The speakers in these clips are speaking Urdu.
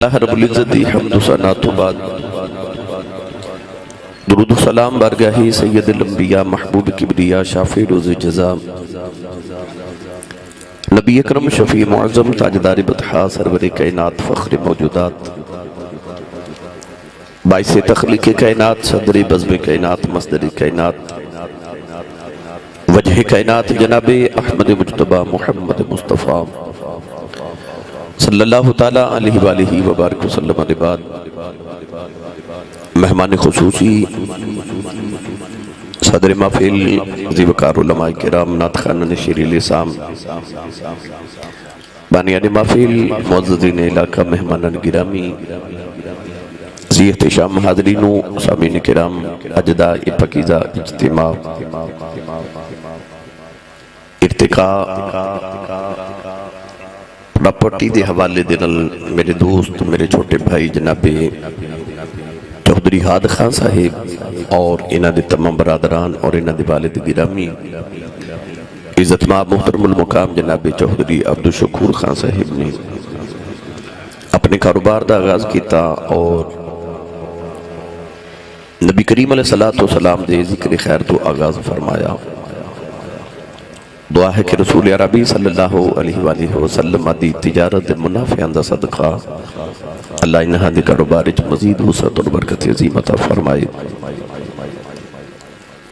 اللہ رب العزت دی حمد و ثنا تو بعد درود و سلام بارگاہ سید الانبیاء محبوب کبریا شافع روز جزا نبی اکرم شفیع معظم تاجدار بطحا سرور کائنات فخر موجودات باعث تخلیق کائنات صدر بزم کائنات مصدر کائنات وجہ کائنات جناب احمد مجتبہ محمد مصطفیٰ صلی اللہ تعالیٰ علیہ وآلہ وبارک وسلم علیہ بعد مہمان خصوصی صدر محفل ذی وقار علماء کرام نعت خوانان شیریں لسان بانیان محفل معززین علاقہ مہمانان گرامی ذی احتشام حاضرین و سامعین کرام اجداء پاکیزہ اجتماع ارتقاء پراپرٹی دے حوالے دنل میرے دوست میرے چھوٹے بھائی جناب چودھری ہاد خان صاحب اور انہ دے تمام برادران اور انہ دے والد گرامی عزت مآب محترم المقام جناب چودھری عبدالشکور خان صاحب نے اپنے کاروبار دا آغاز کیتا اور نبی کریم علیہ السلام دے ذکر خیر تو آغاز فرمایا۔ دعا ہے کہ رسول عربی صلی اللہ علیہ وآلہ وسلم دی تجارت منافعان دا صدقہ اللہ انہاں دی کاروبارج مزید وسعت اور برکت عظیم عطا فرمائے۔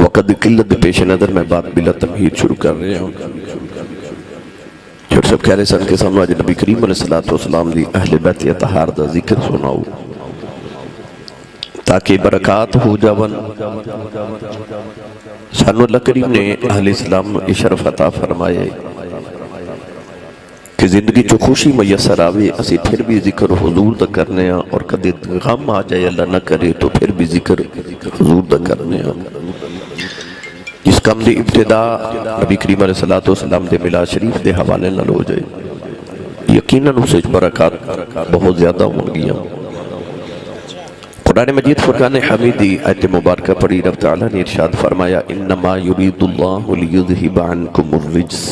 وقت قلت پیش نظر میں بات بلا تمہید شروع کر رہے ہوں۔ چھوٹ سب کہہ رہے سن کے سامنے آج نبی کریم علیہ السلام دی اہل بیت اطہار دا ذکر سناؤ تاکہ برکات ہو جاون۔ سانو اللہ کریم نے اہل اسلام اشرف عطا فرمائے کہ زندگی چو خوشی میسر آوے اسی پھر بھی ذکر حضور دا کرنے ہیں اور کدے غم آ جائے اللہ نہ کرے تو پھر بھی ذکر حضور دا کرنے ہیں۔ جس کام دی ابتدا نبی کریم علیہ السلام دے ملا شریف دے حوالے نہ ہو جائے یقیناً اسے برکات بہت زیادہ ہوں گیا۔ قرآن مجید فرقان حمیدی آیت مبارکہ پڑھی رب تعالیٰ نے ارشاد فرمایا انما یرید اللہ لیذہب عنکم الرجس،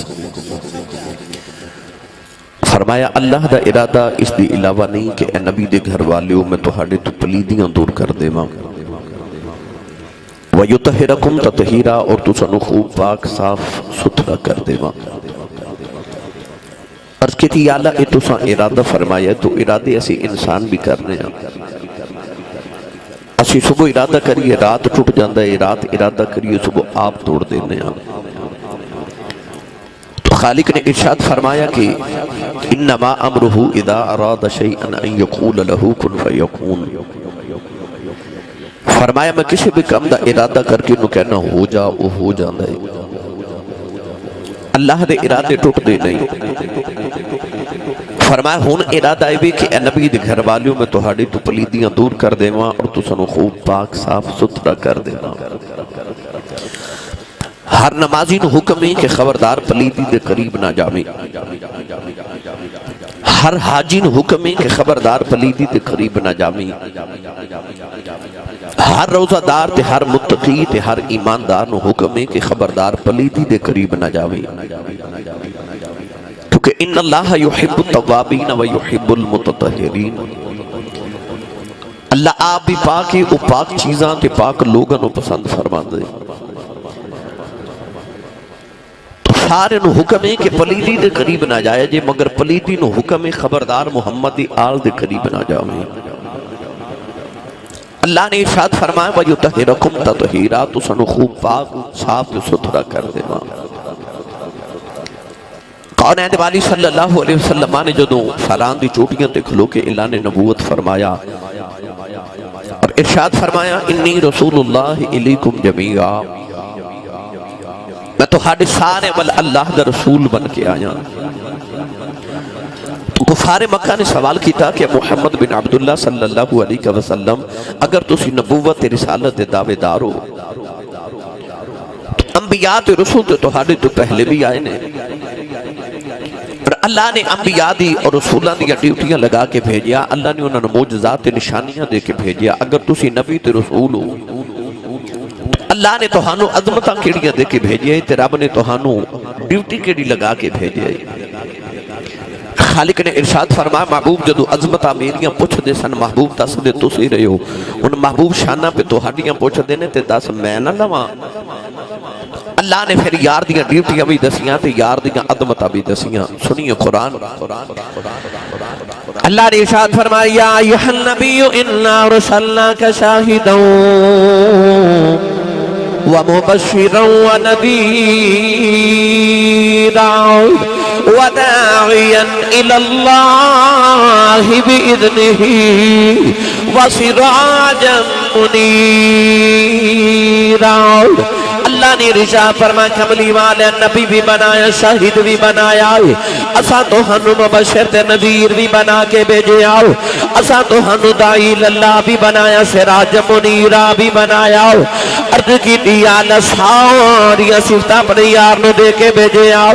فرمایا اللہ دا ارادہ اس دی علاوہ نہیں کہ اے نبی دے گھر والیوں میں تہاڈے تو پلیدیاں دور کر دے ماں وَيُطَهِرَكُمْ تَطْهِيرًا اور تو سنو خوب پاک صاف ستھرا کر دے ماں۔ عرض کی تھی یا اللہ اے تو ساں ارادہ فرمایا تو ارادے ایسے انسان بھی کرنے ہیں۔ اسی صبح ارادہ کریے رات ٹوٹ جاندہ ہے، رات ارادہ کریے صبح آپ توڑ دینے ہیں۔ تو خالق نے ارشاد فرمایا کہ انما امرہ اذا اراد شیئا ان یقول لہ کن فیکون، فرمایا میں کسی بھی کام دا ارادہ کر کے انہوں کہنا ہو جا وہ ہو جاندہ ہے۔ اللہ دے ارادے ٹوٹ دے نہیں۔ فرمایا ہون ارادہ ہے بھی کہ اے نبی دے گھر والیوں میں تہاڈی تو پلیدیاں دور کر دے ماں اور تو سنو خوب پاک صاف ستھرا کر دے ماں۔ ہر نمازی نو حکم ہے کہ خبردار پلیدی دے قریب نہ جاویں، ہر حاجی نو حکم ہے کہ خبردار پلیدی دے قریب نہ جاویں، ہر روزہ دار تے ہر متقی تے ہر ایماندار نو حکم ہے کہ خبردار پلیدی دے قریب نہ جاویں، کیونکہ ان اللہ یحب التوابین و یحب المتطہرین، اللہ آپ بھی پاک ہے وہ پاک چیزاں تے پاک لوگاں نو پسند فرما دے۔ تو سارے نو حکم ہے کہ پلیدی دے قریب نہ جائے جے، مگر پلیدی نو حکم ہے خبردار محمد آل دے قریب نہ جاویں۔ اللہ نے ارشاد فرمایا وَيُطَهِرَكُمْ تَطْهِيرًا تو سنو خوب پاک صاف ستھرا کر دے ماں۔ کونین والی صلی اللہ علیہ وسلم نے جدوں سالان دی چوٹیاں تے کھلو کے اعلان نبوت فرمایا اور ارشاد فرمایا انی رسول اللہ علیکم جمیعا، میں تو ہاڑے سارے وال اللہ دا رسول بن کے آیا۔ کفار مکہ نے سوال کیتا کہ محمد بن عبداللہ صلی اللہ علیہ وسلم اگر تسی نبوت رسالت دعوے دارو انبیاء تے رسول تے تہاڈے تو پہلے بھی آئے نے، اور اللہ نے انبیاء دی اور رسولہ دی ڈیوٹیاں لگا کے بھیجیا، اللہ نے انہوں نے معجزات نشانیاں دے کے بھیجیا۔ اگر تسی نبی تے رسول ہو اللہ نے تہانوں عظمتاں کیڑیاں دے کے بھیجیا تے رب نے تہانوں ڈیوٹی کیڑی لگا کے بھیجیا۔ خالق نے ارشاد فرمایا محبوب جدو عظمتہ میریاں پوچھ دے سن محبوب دس دے تو سی رہے ہو ان محبوب شانہ پہ تو ہڈیاں پوچھ دینے تے دس میں نہ لواں اللہ نے پھر یار دیاں ڈیوٹیاں بھی دسیاں تے یار دیاں عظمتہ بھی دسیاں سنیے قرآن اللہ نے ارشاد فرمایا یا ایھا النبی انا رسلناک شاہدا ومبشرا ونذیرا وداعیا الی اللہ بإذنہ وسراجا منیرا اللہ نے رشاہ فرمایا کملی والے نبی بھی بنایا شاہد بھی بنایا اسا تو ہنو مبشر تے نذیر بھی بنا کے بھیجے آؤ اسا تو ہنو دائی اللہ بھی بنایا سراج منیرہ بھی بنایا عرض کی دیال ساری صفت اپنے یار نو دے کے بھیجے آؤ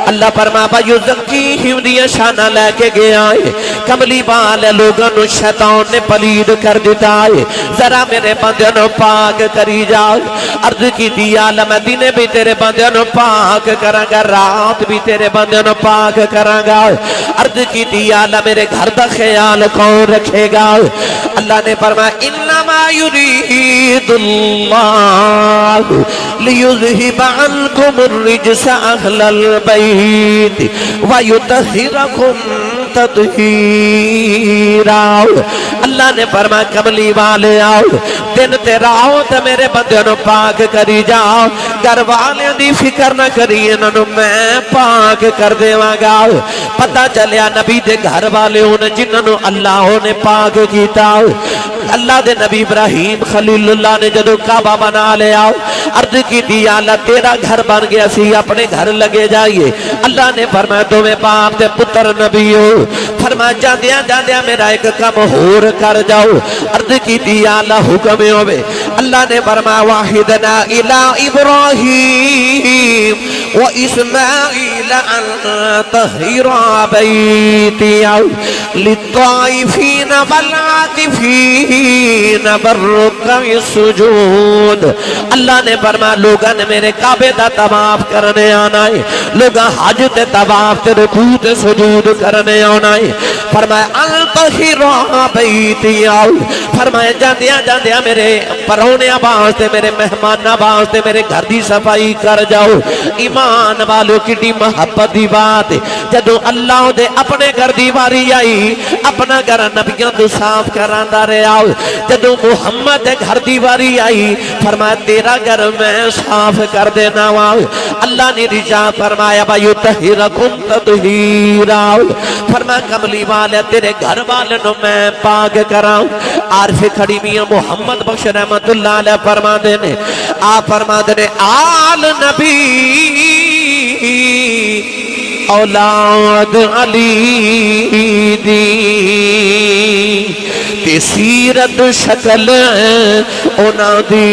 اللہ فرمایا یزکیہم دیا شانہ لے کے گیا ہے کملی والے لوگوں شیطان نے پلید کر دیتا ہے ذرا میرے بندیوں پاک کری جاؤ عرض کی دیال مدینے بھی تیرے بندیوں پاک کراں گا رات بھی تیرے بندیوں پاک کراں گا عرض کی دیال میرے گھر دا خیال کون رکھے گا اللہ نے فرمایا انما یرید اللہ لیذہب عنکم الرجس اہل البیت ویطہرکم تطہیرا اللہ نے فرمایا کملی والے آؤ دن تیرا آؤ تو میرے بندیوں پاک کری جاؤ گھر والے دی فکر نہ کری انہوں میں پاک کر دے گا پتہ چلیا نبی دے گھر والے انہیں جنہوں اللہ نے پاک کیتا اللہ دے نبی ابراہیم خلیل اللہ نے جدو کعبہ بنا لیا عرض کی دی اللہ تیرا گھر بن گیا سی اپنے گھر لگے جائیے اللہ نے فرمایا تمہیں باپ تے پتر نبی ہو فرمایا جاندیا میرا ایک کم ہور کر جاؤ عرض کی دی اللہ حکم ہوئے اللہ نے فرمایا واحدنا الى ابراہیم و اسماعیل ان طہر بیتی للطائفین والعاکفین بالرکع السجود اللہ نے فرمایا لوگاں نے میرے کعبے دا طواف کرنے آنا ہے لوگاں حج تے طواف تے رکوع تے سجود کرنے آنا ہے فرمایا انطہر بیتی فرمایا جاندیا میرے پرونے واسطے میرے مہمان واسطے میرے گھر دی صفائی کر جاؤ ایمان والو کی محبت دی بات جدو اللہ دے اپنے گھر دی واری آئی اپنا گھر نبیوں تو صاف کراندا رہا جدو محمد دے گھر دی واری آئی فرمایا تیرا گھر میں صاف کر دینا اللہ نے رجا فرمایا وَيُطَهِّرَكُمْ تَطْهِيرًا فرمایا کملی والے تیرے گھر والے نو میں پاک کراؤں عارف کھڑی میاں محمد بخش رحمت اللہ علیہ فرما دینے آل نبی اولاد علی دی تے سیرت شکل اونا دی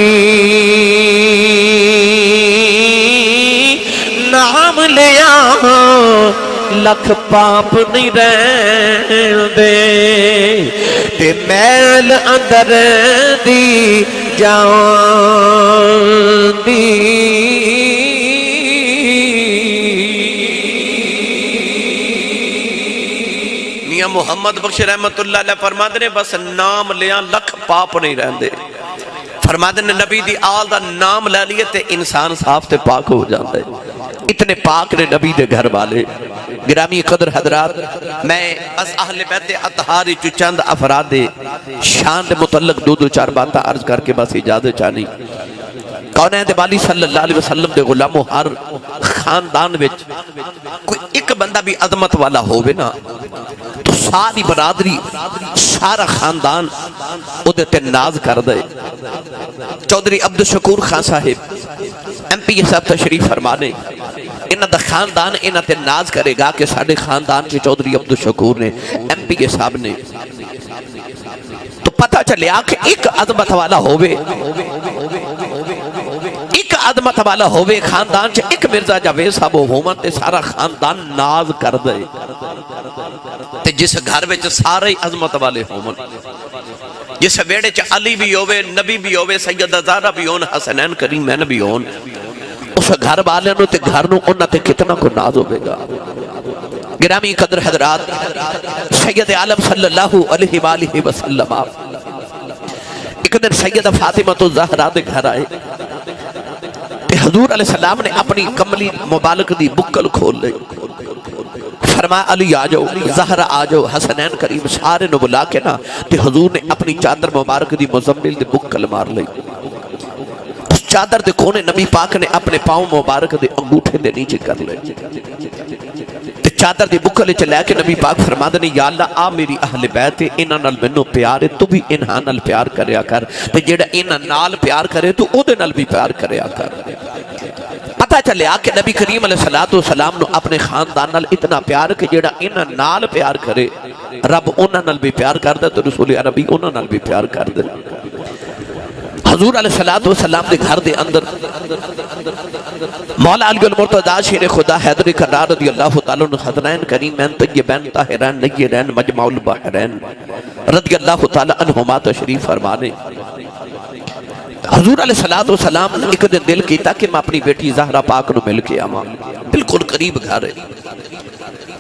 نام لیا لکھ پاپ نہیں رہن دے تے میل اندر دی جان دی میاں محمد بخش رحمت اللہ علیہ فرماتے نے بس نام لیا لکھ پاپ نہیں رہن دے فرماتے نے نبی دی آل دا نام لے لیے تے انسان صاف تے پاک ہو جاتا ہے اتنے پاک نے نبی دے گھر والے گرامی قدر حضرات میں بس اہل بیت اطہاری چند افراد شان دے متعلق دو چار باتاں عرض کر کے بس اجازت چاہنی کونین دے والی صلی اللہ علیہ وسلم دے غلاموں ہر خاندان وچ کوئی ایک بندہ بھی عظمت والا ہووے نا تو ساری برادری سارا خاندان او دے تے ناز کر دے چودھری عبدالشکور خان صاحب ایم پی صاحب تشریف فرمانے انہ دا خاندان انہ تے ناز کرے گا کہ ساڑھے خاندان کے چودھری عبدالشکور نے ایم پی صاحب نے تو پتہ چلے کہ ایک عظمت والا ہووے ایک عظمت والا ہووے خاندان چے ایک مرزا جاوید صاحب ہومن تے سارا خاندان ناز کر دے تے جس گھر وچ سارے عظمت والے ہومن جس ویڑے چ علی بھی ہووے نبی بھی ہووے سیدہ زہرا بھی ہون حسنین کریمین بھی ہون اس گھر والے نو تے گھر نو انہاں تے کتنا کو ناز ہوے گا گرامی قدر حضرات، سید عالم صلی اللہ علیہ وآلہ وسلم ایک دن سیدہ فاطمہ الزہرا دے گھر آئے تے حضور علیہ السلام نے اپنی کملی مبارک دی بکل کھول لئی، فرمایا علی آ جاؤ، زہرا آ جاؤ، حسنین کریم سارے نو بلا کے نا تے حضور نے اپنی چادر مبارک دی مزمل دی بکل مار لئی۔ اس چادر دے کونے نبی پاک نے اپنے پاؤں مبارک دے انگوٹھے دے نیچے کر لے، چادر دی بکل چ لے کے نبی پاک فرماندے نے یا اللہ آ میری اہل بیت انہاں نال مینوں پیار ہے، تو بھی انہاں نال پیار کریا کر، تے جیڑا انہاں نال پیار کرے تو او دے نال بھی پیار کریا کر۔ پتہ چلیا کہ نبی کریم علیہ السلام نو اپنے خاندان نال اتنا پیار کہ جیڑا انہاں نال پیار کرے رب انہاں نال بھی پیار کردا تے رسول عربی انہاں نال بھی پیار کردے۔ حضور علیہ السلام دے گھر دے اندر مولا علی المرتضی شیر خدا حیدر کرار رضی اللہ تعالیٰ عنہ حضرین کریمین طیبین طاہرین نیرین مجمع البحرین رضی اللہ تعالیٰ عنہما تشریف فرمانے۔ حضور علیہ السلام نے ایک دن دل کیتا کہ میں اپنی بیٹی زہرا پاک نو مل کے آواں، بالکل قریب گھر ہے۔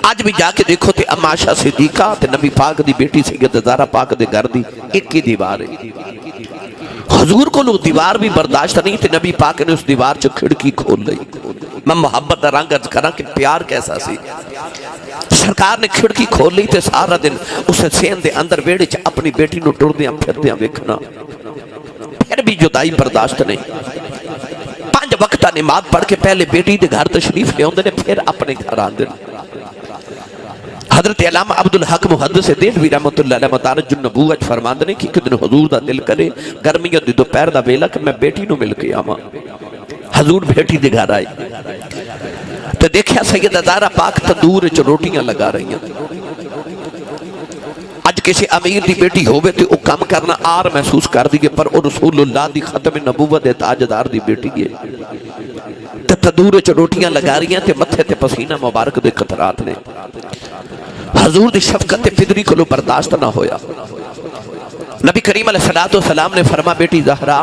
آج بھی جا کے دیکھو تے اما عائشہ صدیقہ تے نبی پاک دی بیٹی سیدہ زہرا پاک دے گھر دی ایک ہی دیوار ہے۔ حضور کو لوگ دیوار بھی برداشت نہیں تھے، نبی پاک نے اس دیوار چ کھڑکی کھول لئی۔ میں محبت دا رنگ عرض کراں کہ پیار کیسا سی۔ سرکار نے کھڑکی کھول لی تے سارا دن اسے سین دے اندر ویڑے چ اپنی بیٹی نو ٹردیاں پھردیاں ویکھنا، پھر بھی جدائی برداشت نہیں۔ 5 وقتہ نماز پڑھ کے پہلے بیٹی دے گھر تشریف لے اوندے نے، پھر اپنے گھر آندے۔ حضرت علامہ عبدالحق محدث دہلوی رحمت اللہ علیہ مدارج النبوت فرماندے نے کہ ایک دن حضور دا دل کرے گرمیاں دی دوپہر دا ویلا کہ میں بیٹی نو مل کے آواں۔ حضور بیٹی دے گھر آئے تے دیکھیا سیدہ زہرا پاک تندور وچ روٹیاں لگا رہی ہیں۔ اج کسی امیر دی بیٹی ہووے تے او کم کرنا آر محسوس کر دیئے، پر او رسول اللہ دی ختم نبوت دے تاجدار دی بیٹی ہے تے تندور وچ روٹیاں لگا رہی ہیں تے متھے تے پسینہ مبارک دے قطرات نے۔ حضور دی شفقت پدری کو برداشت نہ ہویا۔ نبی کریم علیہ السلام نے فرما بیٹی زہرا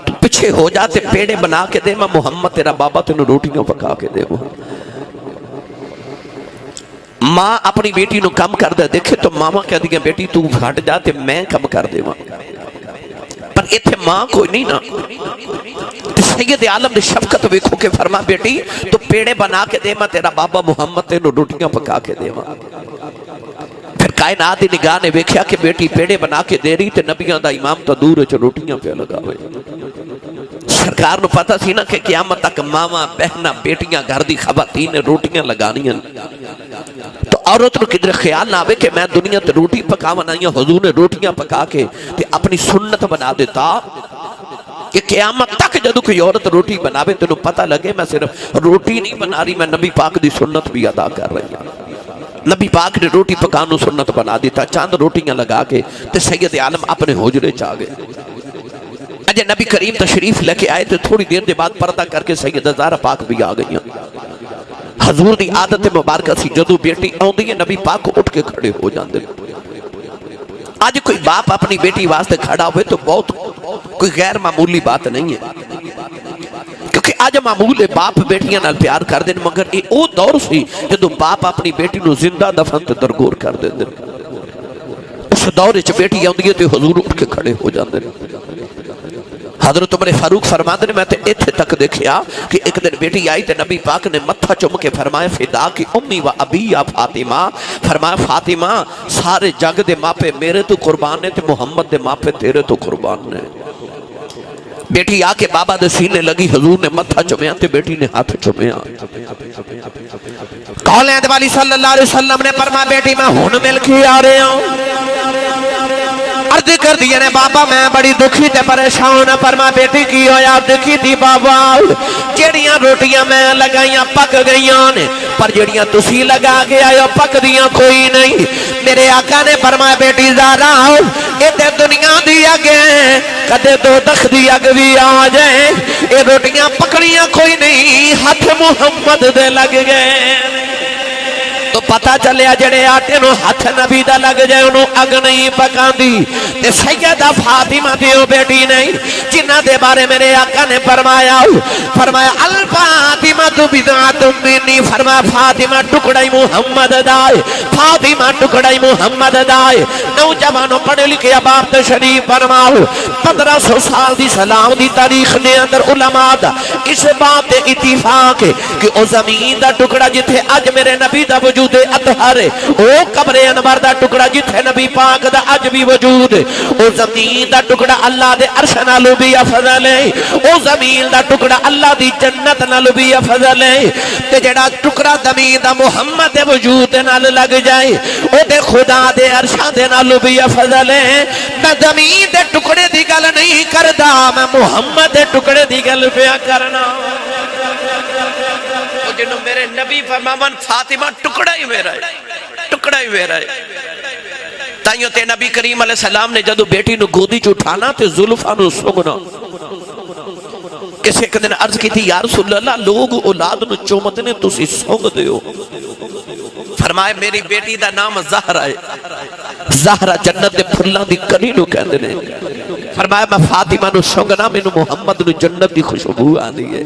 تو پیچھے ہو جاتے، پیڑے بنا کے دے، میں محمد تیرا بابا تینوں روٹیاں پکا کے دے۔ ماں اپنی بیٹی نو کم کر دے، دیکھے تو ماما کہہ دیا بیٹی تو ہٹ جاتے میں کم کر دے وہاں، پر ایتھے ماں کوئی نہیں نا۔ سید عالم نے شفقت ویکھو کے فرما بیٹی تو پیڑے بنا کے دے، میں تیرا بابا محمد تینوں روٹیاں پکا کے دے وہاں۔ پھر کائنات دی نگاہ نے ویکھیا کہ بیٹی پیڑے بنا کے دے رہی تے نبیاں دا امام تندور وچ روٹیاں پہ لگا ہوئے۔ سرکار نو پتہ سی نا کہ قیامت تک ماما بہنا بیٹیاں گھر دی خواتین روٹیاں لگانیاں، تو عورت نو کدھر خیال نہ آوے کہ میں دنیا تے روٹی پکاون آئی ہوں۔ حضور نے روٹیاں پکا کے تے اپنی سنت بنا دیتا کہ قیامت تک جدو کوئی عورت روٹی بناوے تو پتہ لگے میں صرف روٹی نہیں بنا رہی، میں نبی پاک دی سنت بھی ادا کر رہی ہوں۔ نبی پاک نے روٹی پکانو سنت بنا دیتا، چاند روٹیاں لگا کے تے سید عالم اپنے حجرے چاہ گئے۔ اجے نبی کریم تشریف لے کے آئے تو تھوڑی دیر دے بعد پردہ کر کے سیدہ زہرا پاک بھی آ گئی۔ حضور دی عادت مبارکہ سی جدو بیٹی آندی ہے نبی پاک کو اٹھ کے کھڑے ہو جاندے۔ آج کوئی باپ اپنی بیٹی واسطے کھڑا ہوئے تو بہت کوئی غیر معمولی بات نہیں ہے، کیونکہ آج معمول باپ بیٹیاں نال پیار کر دیں، مگر یہ او دور سی جدو باپ اپنی بیٹی نو زندہ دفن تے درگور کر دیں۔ اس دور وچ بیٹی آندی ہے تے حضور اٹھ کے کھڑے ہو جاندے۔ حضرت عمر فاروق فرماتے ہیں میں تے ایتھے تک دیکھیا کہ ایک دن بیٹی آئی تے نبی پاک نے متھا چم کے فرمایا فدا کی امی و ابی یا فاطمہ، فرمایا فاطمہ سارے جگ دے ماپے میرے تو قربان نے تے محمد دے ماپے تیرے تو قربان نے۔ بیٹی آ کے بابا دے سینے لگی، حضور نے متھا چمیا تے بیٹی نے ہاتھ چمیا۔ کالے والی صلی اللہ علیہ وسلم نے فرمایا بیٹی میں ہن مل کے آ رہے ہوں۔ عرض کر دیا نے بابا میں بڑی دکھی تے پریشان، فرما بیٹی کی ہویا؟ دکھی تھی بابا جیڑیاں روٹیاں میں لگائیاں پک گئیاں نے، پر جیڑیاں تسی لگا کے آئے پک دیاں کوئی نہیں۔ میرے آقا نے فرمایا بیٹی زہرا اے دنیا دی اگ ہے، کدے دوزخ دی اگ بھی آ جائے، اے روٹیاں پکڑیاں کوئی نہیں، ہاتھ محمد دے لگ گئے۔ تو پتہ چلیا جڑے آٹے نو ہاتھ نبی دا لگ جائے انہوں اگ نہیں پکان دی تے سیدہ فاطمہ دیو بیٹی نہیں جنہ دے بارے میرے آقا نے فرمایا الفاطمہ تو بدعت منی فرمایا فاطمہ ٹکڑائی محمد دائے فاطمہ ٹکڑائی محمد دائے نوجوانوں پڑھے لکھے اباب تشریف فرماؤ 1500 سال دی سلام دی تاریخ نے اندر علماء دا اس بات اتفاق ہے کہ او زمین دا ٹکڑا جتھے اج میرے نبی دا وجود اطہر ہے او قبر انور دا ٹکڑا جتھے نبی پاک دا اج بھی وجود ہے او زمین دا ٹکڑا اللہ دے عرش نالو بھی افضل ہے او زمین دا ٹکڑا اللہ دی جنت نالو بھی افضل ہے تے جڑا ٹکڑا زمین دا محمد دے وجود نال لگ جائے او دے خدا دے عرشاں دے نالو بھی افضل ہے میں زمین دے ٹکڑے دی گل نہیں کردا میں محمد دے ٹکڑے دی گل پیا کرنا جنہوں میرے نبی فرماون فاطمہ ٹکڑا ہی میرا ہے ٹکڑا ہی میرا ہے تائیوں تے نبی کریم علیہ السلام نے جدو بیٹی نو گودی چوٹھانا تے زلفہ نو سنگنا کسی ایک دن عرض کی تھی یا رسول اللہ لوگ اولاد نو چومت نے تو سی سنگ دے ہو فرمائے میری بیٹی دا نام زہرہ ہے زہرہ جنت دے پھلاں دی کلی نو کہندے نے فرمایا میں فاطمہ نو سنگنا میں نو محمد نو جنت دی خوشبو آندی ہے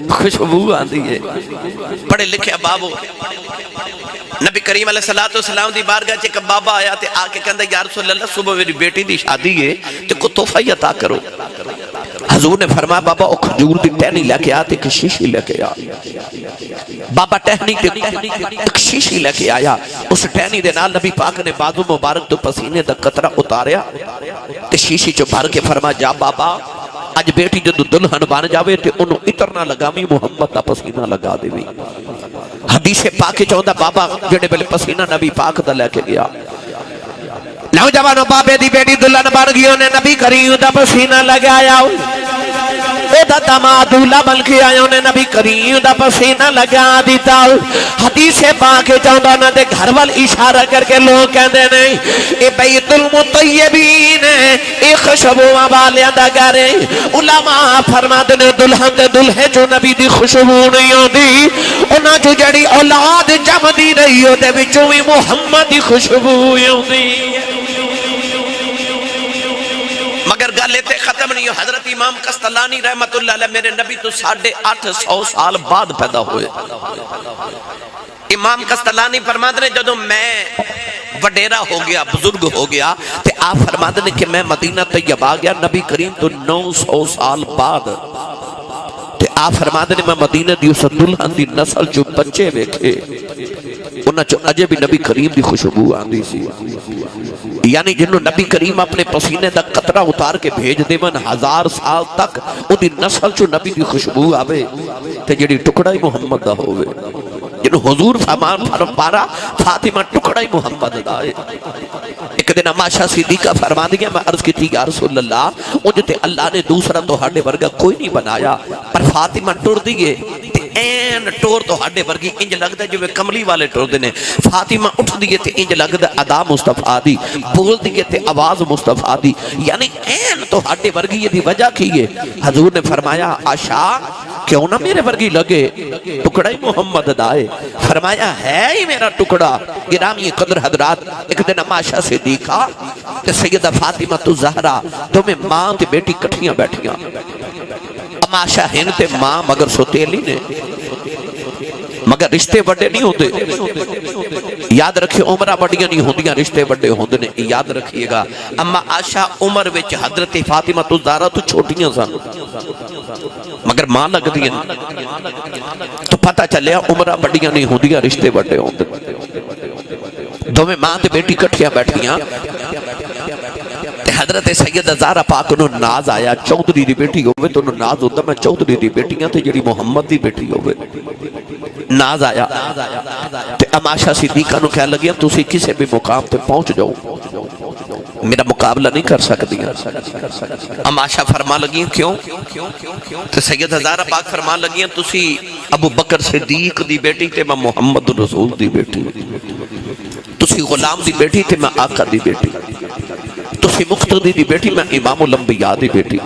خوشبو آندی ہے پڑھے لکھے بابو نبی کریم علیہ السلام دی بارگاہ چے کہ بابا آیا تے آکے کہندہ یا رسول اللہ صبح میری بیٹی دی شادی ہے تے کو تحفہ عطا کرو حضور نے فرمایا بابا او کھجور دی ٹہنی لے کے آتے کہ شیشی لے کے آ بابا ٹہنی ایک شیشی لے کے آیا اس ٹہنی دے نال نبی پاک نے بازو مبارک تو پسینے دا قطرہ اتاریا تے شیشی چو بھر کے فرمایا جا بابا آج بیٹی جدو دلہن بان جاوے تے انہوں اترنا لگامی محمد دا پسینہ لگا دے بھی حدیث پاک چاہتا بابا جڑے بلے پسینہ نبی پاک دا لے کے گیا نوجوانوں بابے دی بیٹی دلہن بان گیوں نے نبی کریم دا پسینہ لگایا او دا دمادولا بلکہ آئیوں نے نبی کریم دا پسینہ لگا دیتا حدیث پاک چاہتا نہ دے گھر وال اشارہ کر کے لوگ کہندے نہیں اے بیت المطیبین اے خوشبو والیاں دا گھرے علماء فرما دے دلہن دے دلہے جو نبی دی خوشبو نہیں ہوندی انہاں جو جڑی اولاد جم دی نہیں ہوتے بچوں بھی محمد دی خوشبو ہوندی مگر گلیتے ختم نہیں ہو حضرت امام قسطلانی رحمت اللہ علیہ میرے نبی تو 850 سال بعد پیدا ہوئے امام قسطلانی فرماتے ہیں جدو میں وڈیرہ ہو گیا بزرگ ہو گیا تے آپ فرماتے ہیں کہ میں مدینہ طیب آ گیا نبی کریم تو 900 سال بعد تے آپ فرماتے ہیں میں مدینہ دی اس دلہن دی نسل جو بچے ویکھے انہاں چو اجے بھی نبی کریم دی خوشبو آندی سی یعنی جنہوں نبی کریم اپنے پسینے دا قطرہ اتار کے بھیج دے من 1000 سال تک او دی نسل چو نبی دی خوشبو آوے تے جڑی ٹکڑائی محمد دا ہوئے جنہوں حضور فرمان پارا فاطمہ ٹکڑائی محمد دا ہے ایک دن اماشا صدیقہ فرما دیا میں عرض کی تھی یا رسول اللہ مجھے اللہ نے دوسرا تو ہڈے ورگا کوئی نہیں بنایا پر فاطمہ ٹوڑ دیئے این ٹور تو ہڈے ورگی انج لگتا ہے جو میں کملی والے ٹور دینے فاطمہ اٹھ دیئے تے انج لگتا ہے ادا مصطفیٰ دی بول دیئے تے آواز مصطفیٰ دی یعنی این تو ہڈے ورگی یہ دی وجہ کیے حضور نے فرمایا آشا کیوں نہ میرے ورگی لگے ٹکڑا ہی محمد دائے فرمایا ہے ہی میرا ٹکڑا گرامی قدر حضرات ایک دن اماشا سے دیکھا کہ سیدہ فاطمہ تو زہرہ تمہیں ماں تے بیٹی کٹھیاں بیٹھیاں اماشا ہن تے ماں مگر سوتیلی نے مگر رشتے بڑے نہیں ہوندے یاد رکھے عمرہ بڑیاں نہیں ہوندیاں رشتے بڑے ہوندے نے یاد رکھیے گا اما آشا عمر وچ حضرت فاطمہ تو زہرہ تو چھوٹیاں سن مگر ماں لگ دی تو پتہ چلیا عمرہ بڑیاں نہیں ہوندیاں رشتے بڑے ہوندے دو میں ماں تے بیٹی کٹھیاں بیٹھیاں حضرت سیدہ زہرہ پاک انہوں ناز آیا چودری دی بیٹی ہوئے تو انہوں ناز ہوتا میں چودری دی بیٹیاں تھے جڑی محمد دی بیٹی ہوئے ناز آیا تے اماشا صدیقہ نو کہہ لگیا تُسی کسے بھی مقام تے پہنچ جاؤ میرا مقابلہ نہیں کر سکتی اماشا فرما لگیا کیوں تے سیدہ زہرہ پاک فرما لگیا تُسی ابو بکر صدیق دی بیٹی تے میں محمد رسول دی بیٹی تُسی غلام دی بیٹی تے میں آقا دی بیٹی تُسی مقتدی دی بیٹی میں امام الانبیاء دی بیٹی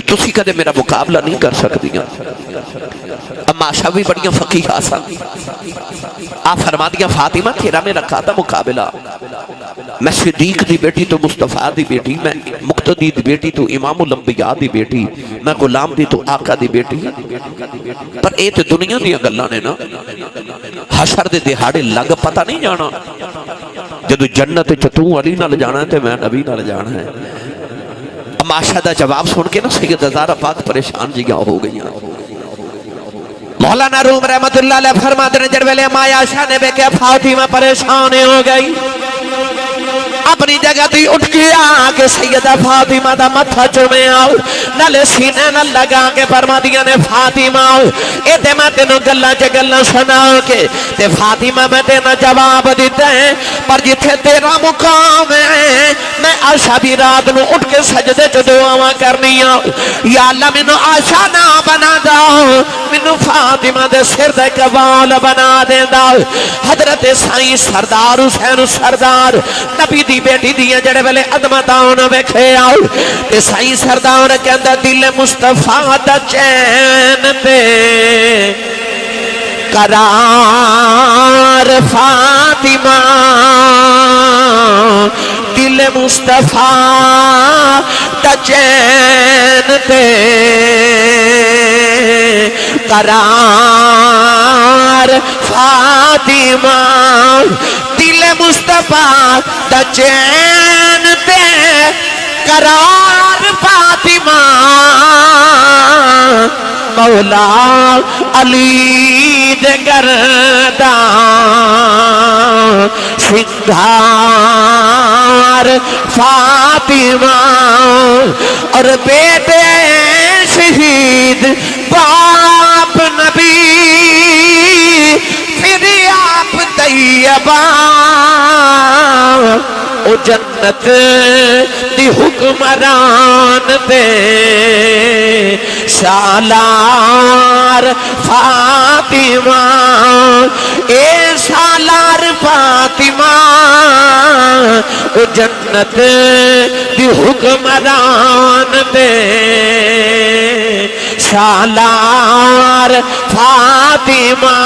تُسی کدے میرا مقابلہ نہیں کر سکتی اماشا بھی بڑیاں فقیہ آسان آپ فرما دیا فاطمہ تیرا میرا قادہ مقابلہ، میں صدیق دی بیٹی تو مصطفیٰ دی بیٹی، میں مقتدی دی بیٹی تو امام الانبیاء دی بیٹی، میں غلام دی تو آقا دی بیٹی، پر اے تے دنیا دیا گلاں نے نا، حشر دے دہاڑے لگ پتہ نہیں جانا، جدو جنت چتوں علی نال جانا ہے تے میں نبی نال جانا ہے۔ ماشاء دا جواب سن کے نا سید زہرا پاک پریشان جیاں ہو گئی۔ مولانا روم رحمت اللہ علیہ فرماتے ہیں جڑ ویلے مایا شاہ نے بے کہ فاطمہ پریشان ہو گئی، اپنی جگہ تھی اٹھ کے آکے سیدہ فاطمہ دا متھا چومے آؤ، نالے سینے نہ لگا کے فرما دیا نے فاطمہ اے تے میں تینوں گلہ چے گلہ سنا کے تے فاطمہ میں تینا جواب دیتے ہیں، پر جتھے تیرا مقام ہے میں عشاء بھی رات نو اٹھ کے سجدے چو دعا کرنی آؤ، یا اللہ منو عشاء نہ بنا داؤ، منو فاطمہ دے سر دے قوال بنا دے داؤ۔ حضرت سائیں سردار حسین سردار نبی دی بیٹی دیا جڑے ویلے عظمتاؤں ویکھے آؤ تے سائیں سردار کے اندر دل مصطفیٰ دا چین تے قرار فاطمہ، دل مصطفیٰ دا چین تے قرار فاطمہ، دل مصطفیٰ دا چین تے قرار فاطمہ، مولا علی دے گردان سنگھار فاطمہ، اور بیٹے شہید باپ نبی پھر آپ طیبہ، او جنت دی حکمران تے سالار فاطمہ، اے سالار فاطمہ، او جنت دی حکمران تے سالار فاطمہ۔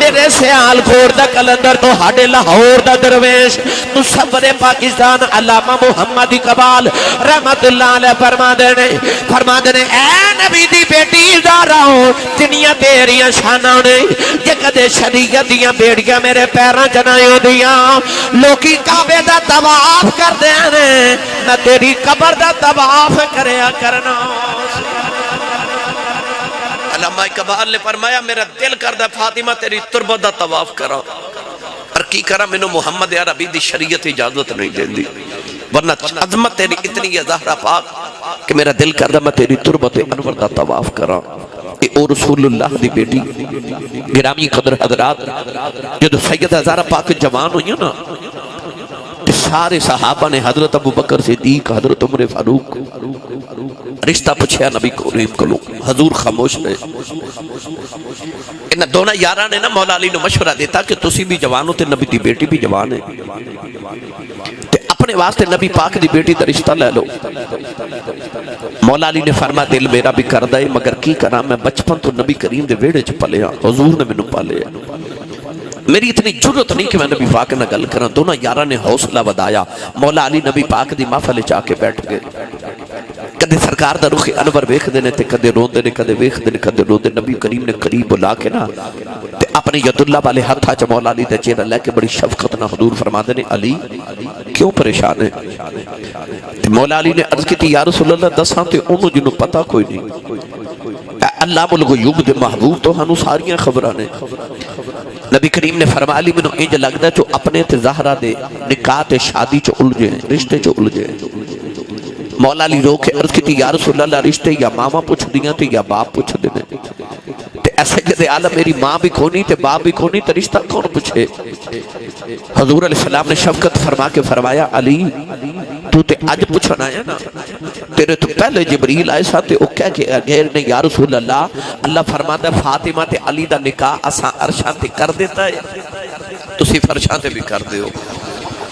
میرے سیال کھوڑ دا کلندر تو ہاڑے لاہور دا درویش مصور پاکستان علامہ محمد اقبال رحمت اللہ علیہ فرما دینے اے نبی دی بیٹی داراؤں دنیا تیریاں شاناں نے یہ کدے شریعت دیاں بیڑیاں میرے پیراں جنائیوں دیاں لوکی کعبے دا طواف کر دینے نہ تیری قبر دا طواف کریا کرنا۔ علامہ اقبال نے فرمایا میرا دل کردہ فاطمہ تیری تربت دا طواف کرا، پر کی کرا منو محمد عربی دی شریعت اجازت نہیں دین دی، ورنہ عظمت تیری اتنی ہے زہرا پاک کہ میرا دل کردہ میں تیری تربت انور دا طواف کرا۔ اے او رسول اللہ دی بیٹی گرامی قدر حضرات، جدو سیدہ زہرا پاک جوان ہوئی نا سارے صحابہ نے حضرت ابو بکر صدیق حضرت عمر فاروق رشتہ پچھیا نبی کریم کو لوں، حضور خاموش رہے۔ انہاں دونوں یاراں نے نا مولا علی نے مشورہ دیتا کہ تسی بھی جوان ہو تے نبی دی بیٹی بھی جوان ہے تے اپنے واسطے نبی پاک دی بیٹی دا رشتہ لے لو۔ مولا علی نے فرما دل میرا بھی کر دے مگر کی کرا میں بچپن تو نبی کریم دے ویڑے چ پلیا، حضور نے مینوں پالیا، میری اتنی جرت نہیں کہ میں نبی پاک نہ گل کرا۔ دونوں یاراں نے حوصلہ ودایا، مولا علی نبی پاک دی محفل چ آ کے بیٹھ گئے، کدے سرکار دا رخ انور ویکھ دے نے تے کدے روندے نے، کدے ویکھ دے نے کدے روندے۔ نبی کریم نے قریب بلا کے نا تے اپنی ید اللہ والے ہتھاں چ مولا علی دا چہرہ لے کے بڑی شفقت نال حضور فرماندے نے علی کیوں پریشان ہے؟ تے مولا علی نے عرض کی یا رسول اللہ دساں تے اونوں جنوں پتہ کوئی نہیں، علام الغیوب دے محبوب تو ہنوں ساریاں خبراں نے۔ نبی کریم نے فرمایا علی منو انج لگدا جو اپنے تے زہرا دے نکاح تے شادی چ الجھے رشتے چ الجھے۔ مولا علی رو کے عرض کی یا رسول اللہ رشتے یا ماما پوچھ دیاں تے یا باپ پوچھ دینے تے ایسے جدے عالم میری ماں بھی کھونی تے باپ بھی کھونی تے رشتہ کون پوچھے؟ حضور علیہ السلام نے شفقت فرما کے فرمایا علی تو تے آج پوچھنا آیا نا، تیرے تو پہلے جبریل آئے ساتھ او کہہ کے غیر نے یا رسول اللہ اللہ فرماتا ہے فاطمہ تے علی دا نکاح اساں عرشاں تے کر دیتا ہے تسی فرشاں تے بھی کر دیو۔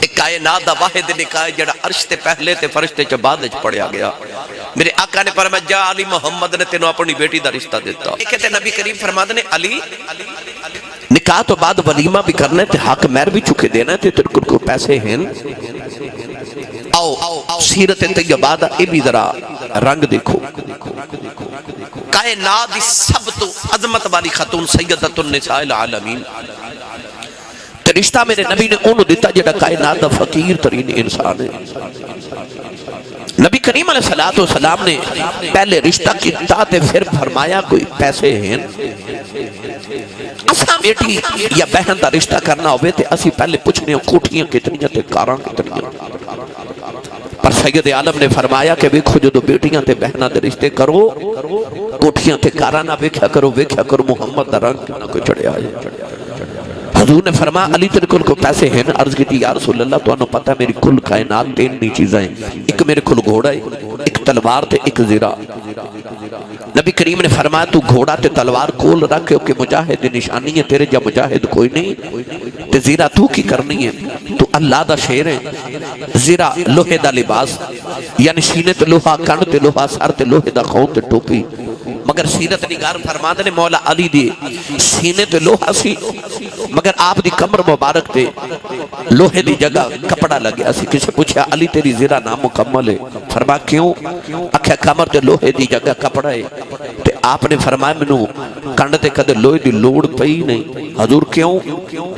ایک کائنات دا واحد نکاح جڑا عرش تے پہلے تے فرشتے چ بعد وچ پڑھیا گیا۔ میرے آقا نے فرمایا جا علی محمد نے تینوں اپنی بیٹی دا رشتہ دیتا۔ ایک تے نبی کریم فرماتے نے علی نکاح تو بعد ولیمہ بھی کرنا ہے تے حق مہر بھی چکے دینا ہے تے تیرے کو پیسے ہیں آؤ سیرت طیبہ دا اے بھی ذرا رنگ دیکھو کائنات دی سب تو عظمت والی خاتون سیدۃ النساء العالمین تے رشتہ میرے نبی نے انہوں دیتا جڑا کائنات دا فقیر ترین انسان ہے نبی کریم علیہ السلام نے پہلے رشتہ کیتا تے پھر فرمایا کوئی پیسے ہیں اساں بیٹی یا بہن دا رشتہ کرنا ہوئے تے اسی پہلے پوچھنے کوٹھیاں کتنیاں تے کاراں کتنیاں پر سید عالم نے فرمایا کہ ویکھو جدو بیٹیاں تے بہناں دے رشتے کرو کوٹھیاں تے کاراں نہ ویکھیا کرو محمد دا رنگ نہ کوئی چڑھیا ہے حضور نے فرمایا علی تیرے کل کو پیسے ہیں عرض کی تھی یا رسول اللہ تو انہوں پتہ ہے میری کل کائنات تین نہیں چیزیں ہیں ایک میرے کل گھوڑا ہے ایک تلوار تے ایک زیرہ نبی کریم نے فرمایا تو گھوڑا تے تلوار کول رکھ کہ مجاہد نشانی ہے تیرے جا مجاہد کوئی نہیں تے زیرہ تو کی کرنی ہے تو اللہ دا شیر ہے زیرہ لوہے دا لباس یعنی سینے تے لوہا کن تے لوہا سر تے لوہے دا خون تے ٹوپی مگر سیرت نگار فرماتے نے مولا علی دی سینے تے لوہا سی مگر آپ دی کمر مبارک تے لوہے دی جگہ کپڑا لگیا سی کسی پوچھا علی تیری زیرہ نامکمل ہے فرما کیوں اکھا کمر تے لوہے دی جگہ کپڑا ہے تے آپ نے فرمایا منو کنڈ تے کدے لوہے دی لوڑ پئی نہیں حضور کیوں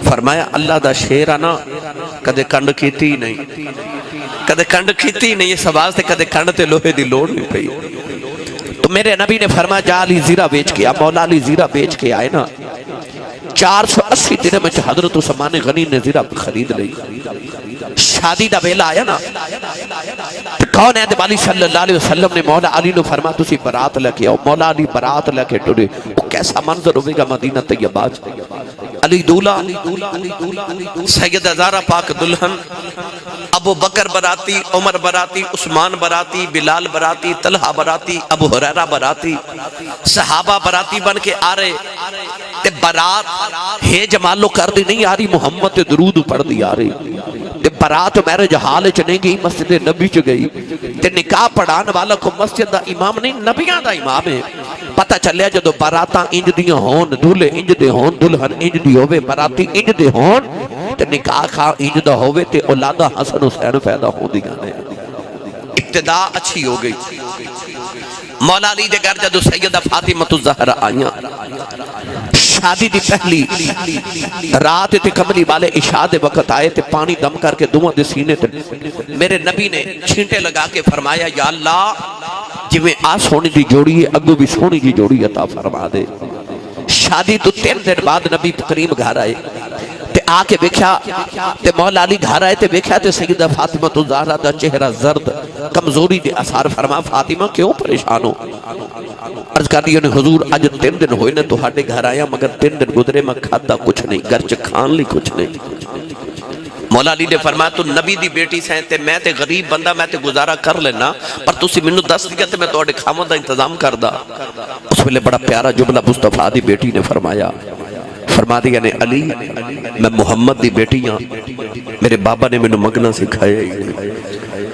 فرمایا اللہ دا شیر آنا کدے کنڈ کیتی نہیں کدے کنڈ کیتی نہیں اس آواز تے کدے کنڈ تے لوہے دی لوڑ نہیں پئی تو میرے نبی نے فرمایا جا علی زیرہ بیچ کے مولا علی زیرہ بیچ کے آئے نا 480 دن میں حضرت عثمان غنی نے زیرہ خرید لئی شادی دا بیلا آیا نا کون ہے والی صلی اللہ علیہ وسلم نے مولا علی نے فرمایا تسی برات لے کے آؤ مولا علی برات لے کے ٹرے وہ کیسا منظر ہوئے گا مدینہ طیبہ علی دولہ سید زہرا پاک دلہن ابو بکر براتی عمر براتی عثمان براتی بلال براتی طلحہ براتی ابو ہریرہ براتی صحابہ براتی بن کے آ رہے تے برات ہے جمالو کر دی نہیں آ رہی محمد تے درود پڑھ دی آ رہی تے برات میرے جہال چنے گئی مسجد نبی چ گئی تے نکاح پڑھان والا کو مسجد دا امام نہیں نبیاں دا امام ہے پتہ چلیا جدو براتاں انج دیاں ہون دولے انج دے ہون دلہن انج دی ہوئے براتی انج دے ہون تے نکاح خواہ انج دا ہوئے تے اولادہ حسن حسین پیدا ہو دی گانے ابتدا اچھی ہو گئی مولا علی دے گھر جدو سیدہ فاطمہ الزہرا آئیاں شادی دی پہلی رات تے کملی والے عشاء دے وقت آئے تے پانی دم کر کے دعا دے سینے تے میرے نبی نے چھینٹے لگا کے فرمایا یا اللہ جویں آ سونی دی جوڑی ہے اگو بھی سونی دی جوڑی عطا فرما دے شادی تو 3 دن بعد نبی کریم گھر آئے تے آ کے بیکھا تے مولا علی گھر آئے تے بیکھا تے سیدہ فاطمہ الزہرا دا چہرہ زرد کمزوری دے اثار فرما فاطمہ کیوں پریشان ہو عرض کر رہی انہیں حضور آج 3 دن ہوئے نے تو ہاڑے گھر آیا مگر 3 دن گزرے میں کھاتا کچھ نہیں گھر چ کھان لی کچھ نہیں مولا علی نے فرمایا تو نبی دی بیٹی سے تے میں تے غریب بندہ میں تے گزارا کر لینا پر تسی منو دس دیا تے میں تو اڑے کھاون دا انتظام کر دا اس ویلے بڑا پیارا جملہ مصطفیٰ دی بیٹی نے فرمایا فرما دیا نے علی میں محمد دی بیٹی ہاں میرے بابا نے منو مگنا سکھایا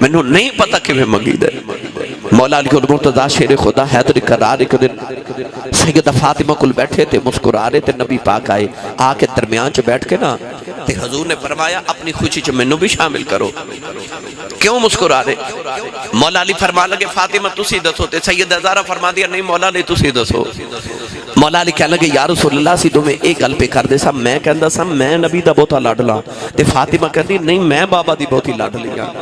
منو نہیں پتا کہ میں مگی دے مولا علی کو مرتضی شیر خدا حیدر قرار ایک دن سیدہ فاطمہ کل بیٹھے تھے مسکرا رہے تھے نبی پاک آئے آ کے درمیان چ بیٹھ کے نا تے حضور نے فرمایا اپنی خوشی چ منو بھی شامل کرو کیوں مسکرا رہے مولا علی فرما لگے فاطمہ تسی دسو تے سیدہ زہرا فرما دیا نہیں مولا علی تسی دسو مولا علی کہنے لگے یا رسول اللہ سی تمہیں ایک گل پہ کر دے سا میں کہندا سا میں نبی دا بہتا لاڈلا تے فاطمہ کہندی نہیں میں بابا دی بہتی لاڈلی ہاں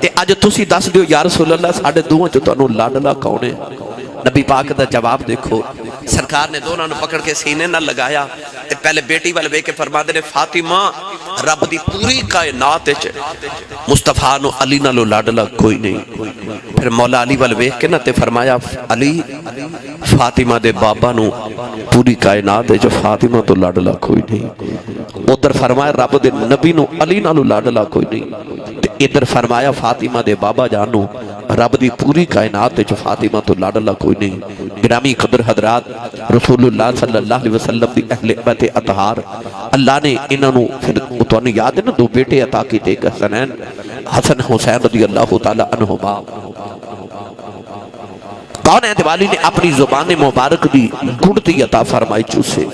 تے اج تسی دس دیو یا رسول اللہ ساڈے دوواں چ تانوں لاڈلا کون ہے نبی پاک دا جواب دیکھو سرکار نے دونوں نے پکڑ کے سینے نہ لگایا تے پہلے بیٹی والے ویکھ کے فرما دے فاطمہ رب دی پوری کائنات وچ مصطفیٰ نو علی نالو لاڈلا کوئی نہیں پھر مولا علی والے ویکھ کے نہ تے فرمایا علی فاطمہ دے بابا نو پوری کائنات وچ فاطمہ تو لاڈلا کوئی نہیں ادھر فرمایا رب دے نبی نو علی نالو لاڈلا کوئی نہیں تے ادھر فرمایا فاطمہ دے بابا جانو رب دی پوری کائنات وچ فاطمہ تو لاڈلا کوئی نہیں گرامی قدر حضرات رسول اللہ صلی اللہ علیہ وسلم دی اہل بیت اطہار اللہ نے انہاں نو پھر تانوں یاد ہے نا 2 بیٹے عطا کیتے ایک حسنین حسن حسین رضی اللہ تعالی عنہما کون ہے دیوالی نے اپنی زبان مبارک دی گڑتی عطا فرمائی چوسے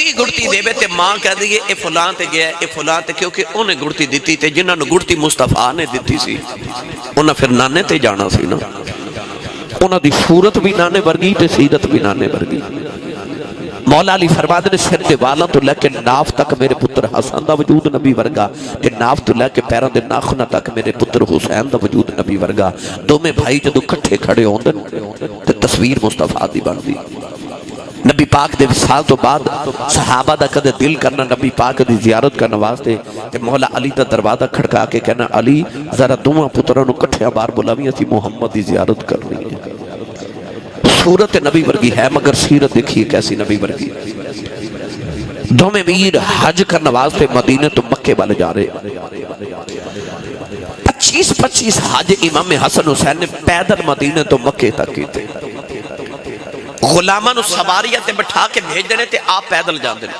کوئی گڑتی دے بے تے ماں کہہ دیئے اے فلاں تے گیا اے فلاں تے، کیونکہ انہیں گڑتی دیتی تے جنہاں نے گڑتی مصطفیٰ نے دیتی سی انہاں پھر نانے تے جانا سی نا، انہاں دی صورت بھی نانے برگی تے سیرت بھی نانے برگی۔ مولا علی فرماتے نے سر دے والاں تو لے کے ناف تک میرے پتر حسن دا وجود نبی ورگا، تے ناف تو لے کے پیروں دے ناخنہ تک میرے پتر حسین دا وجود نبی ورگا۔ دو میں بھائی جدو کٹھے کھڑے ہوندن تے تصویر مصطفیٰ دی بن دی۔ نبی پاک دے وصال تو بعد صحابہ دا کدے دل کرنا نبی پاک دی زیارت کرنا واسطے تے مولا علی دا دروازہ کھڑکا کے کہنا علی ذرا دوہاں پتروں نو کٹھے بار بلاویں اسی محمد دی زیارت کر رہی ہیں۔ صورت نبی ورگی ہے مگر سیرت دیکھیے کیسی نبی ورگی۔ دو میں میر حج کرنا واسطے مدینہ تو مکے والے جا رہے 25 حج امام حسن حسین نے پیدل مدینہ تو مکے تک کی تھے۔ غلاماں نو سواریاں تے بٹھا کے بھیج دینے تے آپ پیدل جان دینے،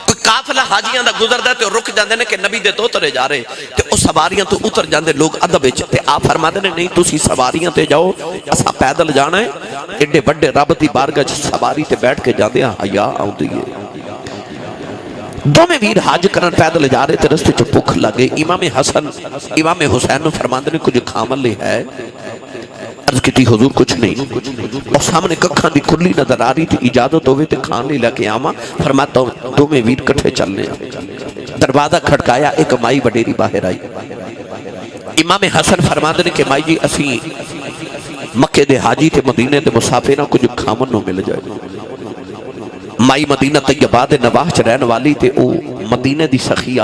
کوئی قافلہ حاجیاں دا گزر دے تے رک جان دینے کہ نبی دے تو اترے جا رہے تے اس سواریاں تو اتر جان دے لوگ ادب وچ تے آپ فرما دینے نہیں تسی سواریاں تے جاؤ اسا پیدل جانا ہے۔ ایڈے بڑے رب دی بارگاہ وچ سواری تے بیٹھ کے جاندے حیا آوندی ہے۔ دو میں ویر حج کرن پیدل جا رہے تے رستے چ بھوک لگے، امام حسن امام حسین نو فرماندے نے کچھ کھاون لئی ہے؟ عرض کی تھی حضور کچھ نہیں، اور سامنے ککھاں دی کھلی نظر آ رہی تھی، اجازت ہوئے تے کھان لے لے کے آما۔ فرماتا ہوں دو میں ویر کٹھے چلنے، دروازہ کھڑکایا، ایک مائی وڈیری باہر آئی۔ امام حسن فرماندے نے کہ مائی جی اسی مکے دے حاجی تے مدینے دے مسافرہ کچھ کھامن نو مل جائے۔ مائی مدینہ طیبہ دے نواح چ رہن والی تے او مدینے دی سخیہ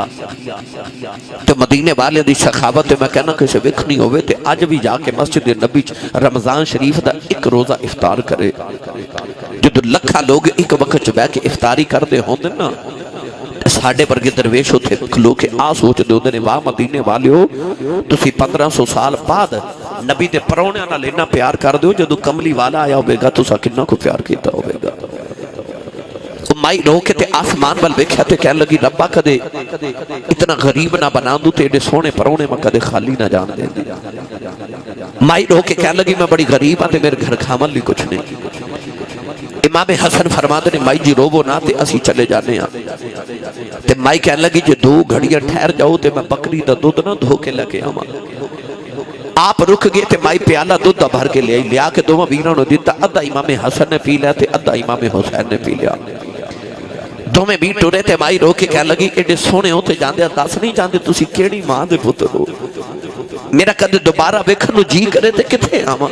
تے مدینے والے دی سخاوت تے میں کہنا کہ اسے وکھنی ہوئے تے آج بھی جا کے مسجد نبی رمضان شریف دا ایک روزہ افطار کرے۔ جدو لکھا لوگ ایک وقت چ بیٹھ کے افطاری کر دے ہوندے نا، ساڑھے پر کے درویش ہوتے کھلو کے آ سوچ دے ہوندے نے واہ مدینے والے ہو تسی 1500 سال بعد نبی دے پرونے نہ لینا پیار کر دے ہو، جدو کملی والا آیا ہوئے گا تو سا کنہ کو پیار کیتا ہوئے گا۔ مائی رو کے تے آسمان وال ویکھیا تے کہنے لگی ربا کدے اتنا غریب نہ بنا دوں تے ایڈے سونے پرونے میں کدے خالی نہ جان دے دی۔ مائی رو کے کہنے لگی میں بڑی غریب ہاں تے میرے گھر کھامن لی کچھ نہیں۔ امام حسن فرماتے نے مائی جی روبو نہ تے اسی چلے جانے ہاں تے مائی کہنے لگی جو 2 گھڑیاں ٹھہر جاؤ تے میں بکری دا دودھ نہ دھو کے لے کے آواں۔ آپ رک گئے تے مائی پیالہ دودھ دا بھر کے لے آئی، لیا کے دوواں ویراں نو دیتا، ادھا امام حسن نے پی لیا تے ادھا امام حسین نے پی لیا۔ دو میں بھی ٹورے تے مائی رو کے کہنے لگی ایڈے سونے ہوتے جاندے دس نہیں جاندے تسی کیڑی ماں دے پتر ہو، میرا کدے دوبارہ ویکھن نو جی کرے تے کتھے آواں؟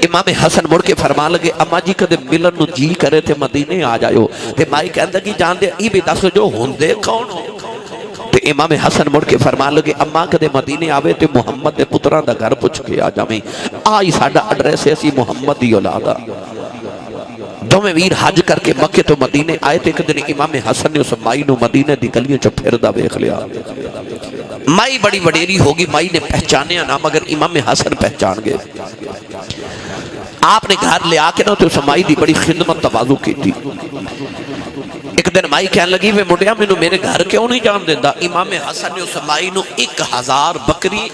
امام حسن مڑ کے فرما لگے اما جی کدے ملن نو جی کرے تے مدینے آ جائیو تے مائی کہنے لگی جاندے ای بھی دس جو ہوندے کون ہو؟ تے امام حسن مڑ کے فرما لگے اما کدے مدینے آوے تے محمد دے پتران دا گھر پوچھ کے آ جاویں، آئی ساڈا ایڈریس اسی محمد دی اولاد آ۔ دو میں ویر حج کر کے مکے تو مدینے آئے تھے، ایک دن امام حسن نے اس مائی نو مدینے دی گلیوں چ پھردا ویکھ لیا۔ مائی بڑی وڈیری ہوگی، مائی نے پہچانیا نہ مگر امام حسن پہچان گئے۔ آپ نے گھر لے آ کے نہ تو اس مائی دی بڑی خدمت تواضع کی تھی۔ ایک دن مائی کہنے لگی وے مڈیا مینوں میرے گھر کیوں نہیں جان دیندا؟ امام حسن نے اس مائی نو 1000 بکری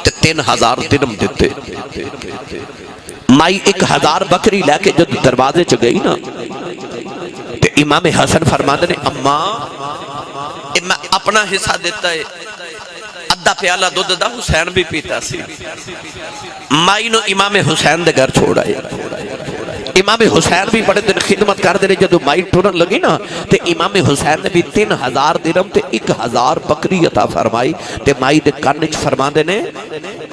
تے 3000 درہم دتے۔ مائی 1000 بکری لے کے جب دروازے چ گئی نا تے امام حسن فرماندے نے اما میں اپنا حصہ دیتا ہے، ادھا پیالہ دودھ دا حسین بھی پیتا سی۔ مائی نو امام حسین دے گھر چھوڑ آئے۔ امام حسین بھی بڑے دن خدمت کر دے رہے، جدو مائی ٹورن لگی نا تے امام حسین نے بھی 3000 درہم تے 1000 بکری عطا فرمائی تے مائی دے کانچ فرما دے نے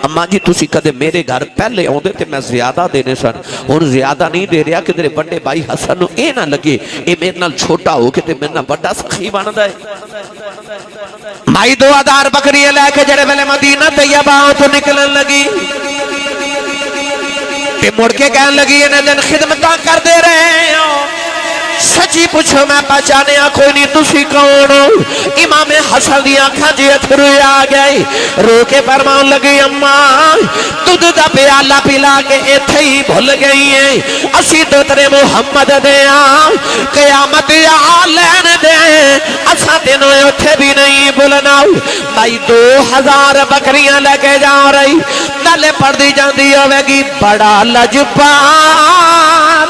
اما جی تسی کدے میرے گھر پہلے آؤندے تے میں زیادہ دینے سن، اور زیادہ نہیں دے رہا کہ تیرے بڑے بھائی حسن نو اے نہ لگے اے میرے نال چھوٹا ہو کے تے میرے نال بڑا سخی بندا ہے۔ مائی 2000 بکری لے کے جڑے ویلے مدینہ طیبہ تو نکلن لگی تے مڑ کے کہنے لگی انہیں دن خدمتاں کر دے رہے ہو، سچی پوچھو میں پہچانیا کوئی نہیں تسی کون ہو؟ امام حسن دی آنکھاں جی اتھرو آ گئی، رو کے فرمان لگی اماں دودھ دا پیالہ پلا کے ایتھے ہی بھول گئی ہیں، اسی تو تیرے محمد دے آں قیامت آ لین دے اسا تینوں اتھے بھی نہیں بھولنا۔ بھائی 2000 بکریاں لے کے جا رہی، نالے پڑھ دی جاندی ہوئے گی بڑا لجپال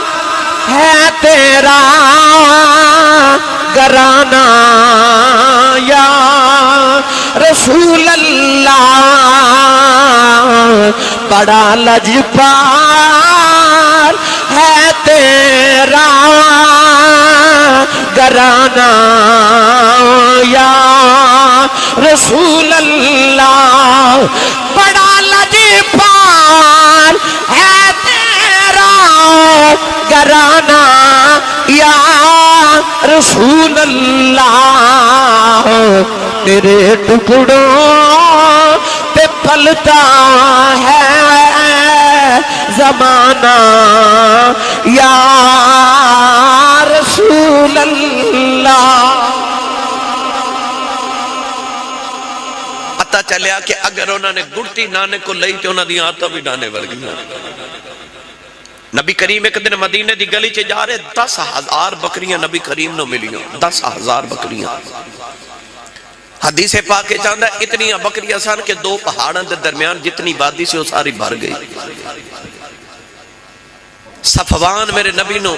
ہے تیرا گھرانہ یا رسول اللہ بڑا لجپال ہے تیرا گھرانہ یا رسول اللہ بڑا لجپال ہے تیرا گھرانہ یا رسول اللہ تیرے ٹکڑوں پہ پلتا ہے زمانہ یا رسول اللہ۔ پتہ چلیا کہ اگر انہوں نے گڑتی نانے کو لئی تو انہوں نے آتا بھی نانے ورگی۔ نبی کریم ایک دن مدینے دی گلی چے جا رہے 10,000 بکریاں نبی کریم نو ملیاں 10,000 بکریاں۔ حدیث پاک چاہتا ہے اتنی بکریاں سان کہ 2 پہاڑاں دے درمیان جتنی وادی سے وہ ساری بھر گئی۔ صفوان میرے نبی نو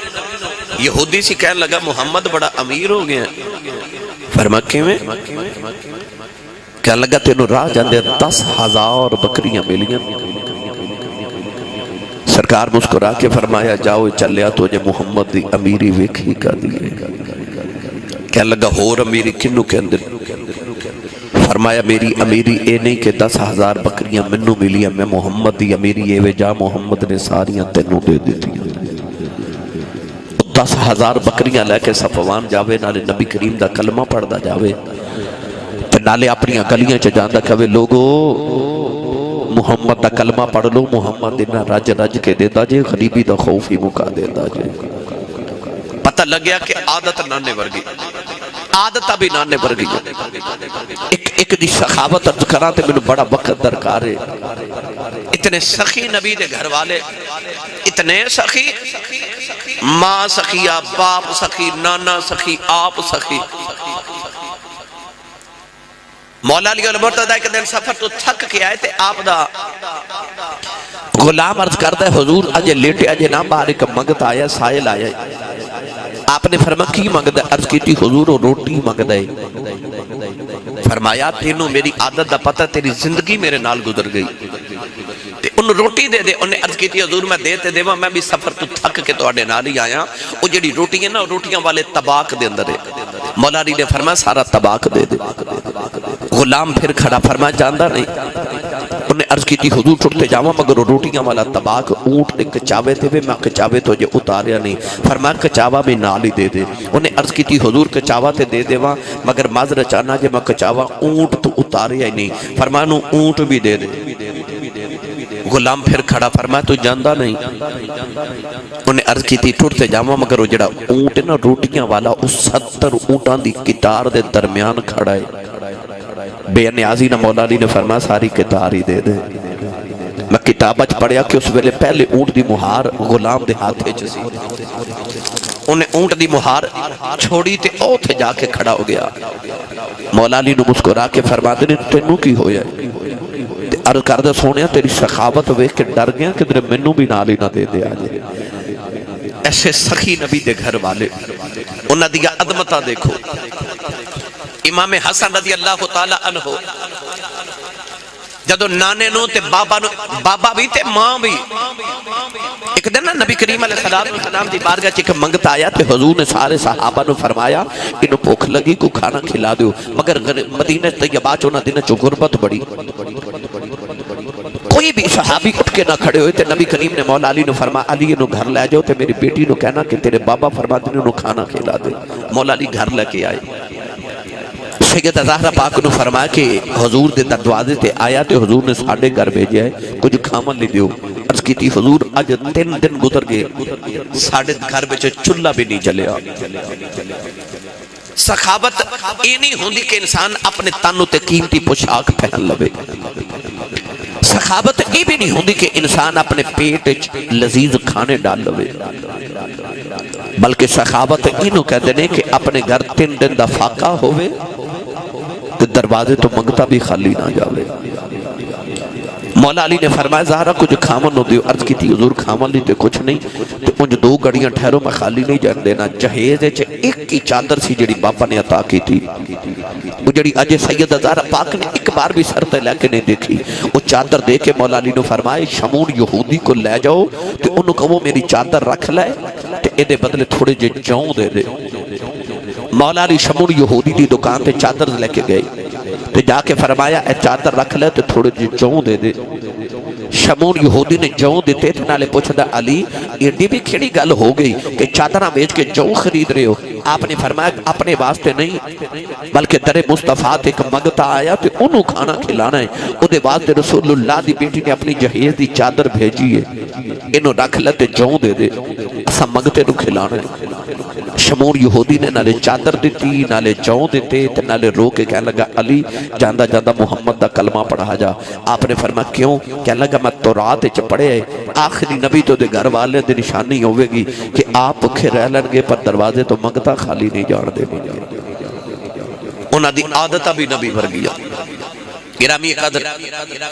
یہودی سی کہنے لگا محمد بڑا امیر ہو گیا ہے۔ فرما کیویں؟ کہنے لگا تینوں راہ جاندے 10,000 بکریاں ملیاں۔ سرکار مسکرا کے فرمایا جاؤ چلیا تو جے محمد دی امیری ویکھی کا دیئے۔ کہنے لگا ہور امیری کنو کے اندر؟ فرمایا میری امیری اے نہیں کہ 10,000 بکریاں منو ملیاں، میں محمد دی امیری اے وے جا محمد نے ساریاں تینوں دے دیتی۔ 10,000 بکریاں لے کے صفوان جاوے نالے نبی کریم دا کلمہ پڑھ دا جاوے نالے اپنی گلیاں چ جاندا کہوے لوگو محمد دا کلمہ پڑھ لو، محمد دینا رج رج کے دیتا جے، غریبی دا خوف ہی مکا دیتا جے۔ پتہ لگیا کہ عادت نانے ورگی، عادتہ بھی نانے ورگی۔ ایک دی سخاوت ارز کران تے میں بڑا وقت درکار ہے۔ اتنے سخی نبی دے گھر والے، اتنے سخی، ماں سخیہ، باپ سخی، نانا سخی، آپ سخی۔ مولا علی المرتضی ایک دن سفر تو تھک کے آئے تھے، آپ دا غلام عرض کرتا ہے حضور اجے لیٹے اجے نہ باہر ایک منگت آیا، سائل آیا۔ آپ نے فرمایا کی منگت ہے؟ عرض کی تھی حضور روٹی منگت ہے۔ فرمایا تینوں میری عادت دا پتہ تیری زندگی میرے نال گزر گئی، ان روٹی دے دے۔ انہیں عرض کی تھی حضور میں دیتے دے میں بھی سفر تو تھک کے تو آڑے نالی آیا، وہ جڑی روٹی ہے نا روٹیاں والے طباق دے اندر ہے۔ مولا علی نے فرمایا سارا طباق دے دے۔ غلام پھر کھڑا فرمایا جاندہ نہیں۔ انہیں عرض کی تھی حضور چھوٹتے جاؤں مگر روٹیاں والا طباق اونٹ نے کچاوے تھے میں کچاوے تو جے اتاریا نہیں۔ فرمایا کچاوا بھی نالی دے دے۔ انہیں عرض کی تھی حضور کچاوا تے دے دے وہاں مگر ماذر چانا جے میں کچاوا اونٹ تو اتاریا ہی نہیں۔ فرمایا نو اونٹ بھی دے دے۔ غلام پھر کھڑا فرمایا تو جاندہ نہیں۔ انہیں عرض کی تھی ٹھوٹتے جاؤں مگر وہ جڑا اونٹ نا روٹیاں والا اس 70 اونٹاں دی کتار دے درمیان کھڑا ہے۔ بے نیازی نہ مولا علی نے فرمایا ساری کتار ہی دے دے۔ میں کتابت پڑھیا کہ اس ویلے پہلے اونٹ دی مہار غلام دے ہاتھے چسی۔ انہیں اونٹ دی مہار چھوڑی تے او تھے جا کے کھڑا ہو گیا۔ مولا علی نے مسکرا کے فرما دے تینوں کی ہویا ہے؟ عرض کردہ سونیا تیری سخاوت ویکھ کے ڈر گیا کہ تیرے منوں بھی نالی نہ دے دے آجے۔ ایسے سخی نبی دے گھر والے انہاں دیا عظمتہ دیکھو۔ امام حسن رضی اللہ تعالیٰ عنہ جدو نانے نو تے بابا بھی تے ماں بھی ایک دن نا نبی کریم علیہ السلام دی بارگاہ چکے منگتا آیا تے حضور نے سارے صحابہ نو فرمایا انہوں بھوک لگی کو کھانا کھلا دیو مگر مدینہ طیبہ چونا دن چو غربت بڑی کوئی بھی صحابی اٹھ کے نہ کھڑے ہوئے تے نبی کریم نے مولا علی نے فرمایا علی انہوں گھر لے جاؤ تے میری بیٹی نو کہنا کہ تیرے بابا فرما دن انہوں کھانا کھلا دے۔ مولا علی گھر لے کے آئے۔ سیدہ زہرہ پاک نے فرمایا کہ حضور دے دروازے تے آیا تے حضور نے ساڑھے گھر بھیجیا ہے کچھ کھامن لی دیو۔ عرض کی تھی حضور آج 3 دن گزر گئے ساڑھے گھر بچے چلہ بھی نہیں جلیا۔ سخاوت یہ نہیں ہوندی کہ انسان اپنے تانوں تے قیمتی پوشاک پہن لوے۔ سخاوت یہ بھی نہیں ہوندی کہ انسان اپنے پیٹ لذیذ کھانے ڈال لوے، بلکہ سخاوت انہوں کہتے ہیں کہ اپنے گھر 3 دن دا فاقہ ہوئے دروازے تو منگتا بھی خالی نہ جاوے۔ مولا علی نے فرمایا زہرا کچھ کھامن ہو دیو. عرض کی تھی حضور کھامن لی تے کچھ نہیں تے انج 2 گھڑیاں ٹھہرو میں خالی نہیں جان دینا. جہیز وچ ایک کی چادر سی جڑی باپا نے عطا کی تھی, وہ جڑی اجے سیدہ زہرا پاک نے ایک بار بھی سر تے لے کے نہیں دیکھی. وہ چادر دے کے مولا علی نے فرمایا شمون یہودی کو لے جاؤ تے انہوں کہو میری چادر رکھ لے تے ایدے بدلے تھوڑے جے جاؤں دے دے. مولا علی شمون یہودی دی دکان تے چادر لے کے گئے تے جا کے فرمایا اے چادر رکھ لے تے تھوڑے جے جاؤں دے دے. شمون یہودی نے جاؤں دیتے تھے, نالے پوچھتا علی ایڈی بھی کھڑی گل ہو گئی کہ چادرہ بیچ کے جاؤں خرید رہے ہو؟ آپ نے فرمایا اپنے واسطے نہیں بلکہ در مصطفیٰ ایک منگتا آیا تو انہوں کھانا کھلانا ہے. او دے واسطے رسول اللہ دی بیٹی نے اپنی جہیز دی چادر بھیجی ہے, انہوں رکھ لیتے جاؤں دے دے اسا منگتے نو کھلانا ہے. شمون یہودی نے نالے چادر دیتی نالے جاؤں دیتے تے نالے رو کے کہنے لگا علی جاندہ جاندہ محمد دا کلمہ پڑھا جا. آپ نے فرمایا کیوں؟ کہنے لگا میں تورات وچ پڑھے ہے آخری نبی تو دے گھر والے دے نشانی ہوئے گی کہ آپ بھکھے رہ لنگے پر دروازے تو منگتا خالی نہیں جان دے. انہاں دی عادتہ بھی نبی بھر گیا. گرامی قدر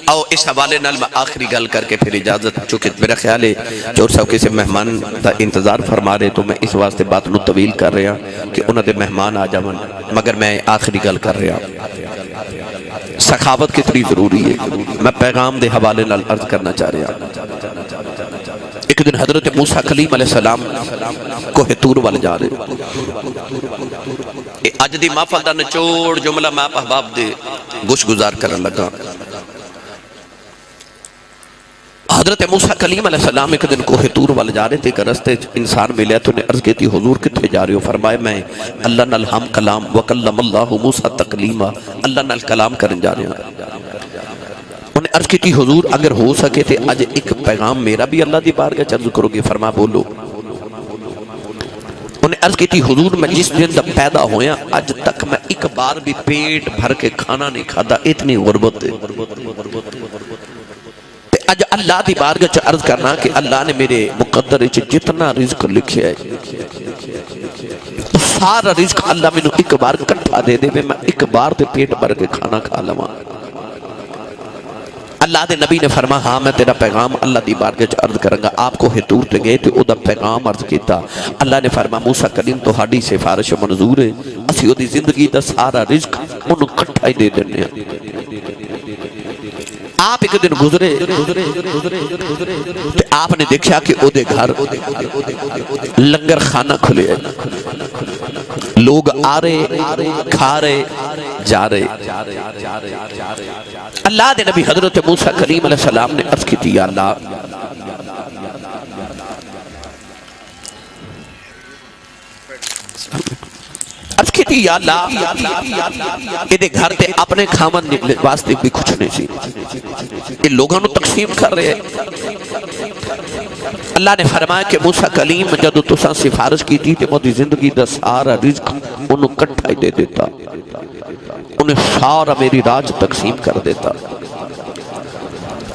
آؤ اس حوالے نال میں آخری گل کر کے پھر اجازت, چونکہ میرا خیال ہے چور صاحب کسی مہمان دا انتظار فرما رہے تو میں اس واسطے بات نو طویل کر رہا کہ انہوں دے مہمان آ جاون, مگر میں آخری گل کر رہا. سخاوت کتنی ضروری ہے میں پیغام دے حوالے نال عرض کرنا چاہ رہا. ایک دن حضرت موسیٰ کلیم علیہ السلام کوہ طور والے جا رہے. اج دی محفل دا نچوڑ جملہ میں احباب دے گوش گزار کرن لگا. حضرت موسیٰ کلیم علیہ السلام ایک دن کوہ طور والے جا رہے تھے کہ رستے انسان ملے تو انہیں عرض کی تھی حضور کتنے جا رہے ہو؟ فرمائے میں اللہ نال ہم کلام وکلم اللہ موسیٰ تکلیمہ اللہ نال کلام کرن جا رہے ہیں. انہیں عرض کی تھی حضور اگر ہو سکے تھے آج ایک پیغام میرا بھی اللہ دی بارگاہ عرض کرو گے؟ فرما بولو. انہیں عرض کی تھی حضور میں جس دن دا پیدا ہویا آج تک میں ایک بار بھی پیٹ بھر کے کھانا نہیں کھادا, اتنی غربت ہے. آج اللہ دی بارگاہ عرض کرنا کہ اللہ نے میرے مقدر جتنا رزق لکھیا ہے سارا رزق اللہ میں ایک بار کٹھا دے دے میں ایک بار دے پیٹ بھر کے کھانا کھا لواں. اللہ دے نبی نے فرما ہاں میں تیرا پیغام اللہ دی بارگاہ عرض کروں گا. آپ کو ہتور تے گئے تے او دا پیغام عرض کیتا. اللہ نے فرما موسیٰ کلیم تو ہاڈی سفارش منظور ہے, اسی او دی زندگی دا سارا رزق انہوں کٹھا ہی دے دینے ہیں. آپ ایک دن گزرے آپ نے دیکھا کہ او دے گھر لنگر خانہ کھلے ہیں, لوگ آ رہے کھا رہے جا رہے. اللہ دے نبی حضرت موسیٰ کلیم علیہ السلام نے عرض کی تھی یا اللہ عرض کی تھی یا اللہ یہ دے گھر تے اپنے کھامن واسطے بھی کچھ نہیں سی, یہ لوگوں نے تقسیم کر رہے ہیں. اللہ نے فرمایا کہ موسیٰ کلیم جدو تساں سفارش کی تھی تے موتی زندگی دا سارا رزق انہوں کٹھائی دے دیتا, انہیں سارا میری راج تقسیم کر دیتا.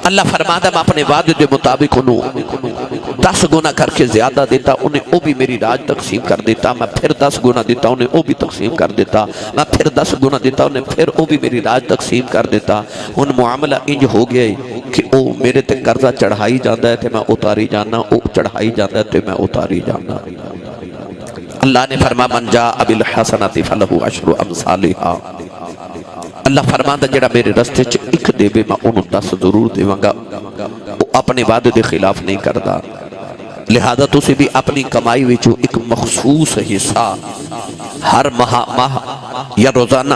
اللہ فرماتا میں اپنے وعدے دے مطابق انہوں 10 گنا کر کے زیادہ دیتا, انہیں او بھی میری راج تقسیم کر دیتا. میں پھر 10 گنا دیتا, انہیں او بھی تقسیم کر دیتا. میں پھر 10 گنا دیتا, انہیں پھر او بھی میری راج تقسیم کر دیتا. ان معاملہ انج ہو گئے کہ او میرے تے قرضہ چڑھائی جاندہ ہے تے میں اتاری جانا, او چڑھائی جاندہ ہے تے میں اتاری جانا. اللہ نے فرما من جاء بالحسنۃ فلہ عشر امثالھا. اللہ فرماتا جڑا میرے رستے چ ایک دے بے میں انہوں 10 ضرور دیواں گا. وہ اپنے وعدے دے خلاف نہیں کردا, لہذا تسی بھی اپنی کمائی وچوں ایک مخصوص حصہ ہر ماہ یا روزانہ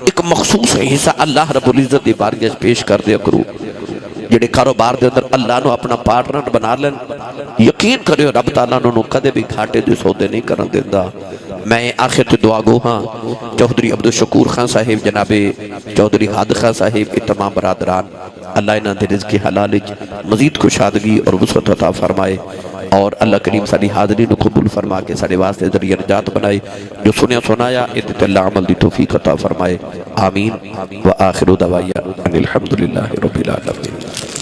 ایک مخصوص حصہ اللہ رب العزت دی بارگاہ پیش کر دیا کرو. جڑے کاروبار دے اندر اللہ نو اپنا پارٹنر بنا لین, یقین کریو رب تعالیٰ نو کدے بھی گھاٹے دے سودے نہیں کرن دیندا. میں آخر تو دعا گو ہاں چودھری عبدالشکور خان صاحب, جناب چودھری حاد خان صاحب, کے تمام برادران اللہ انہاں دے رزق حلال مزید کشادگی اور وسعت عطا فرمائے, اور اللہ کریم ساری حاضرین کو قبول فرما کے سارے واسطے ذریعہ نجات بنائے. جو سنیا سنایا اتت اللہ عمل دی توفیق عطا فرمائے. آمین. وآخر دعوایا ان الحمدللہ رب العالمین.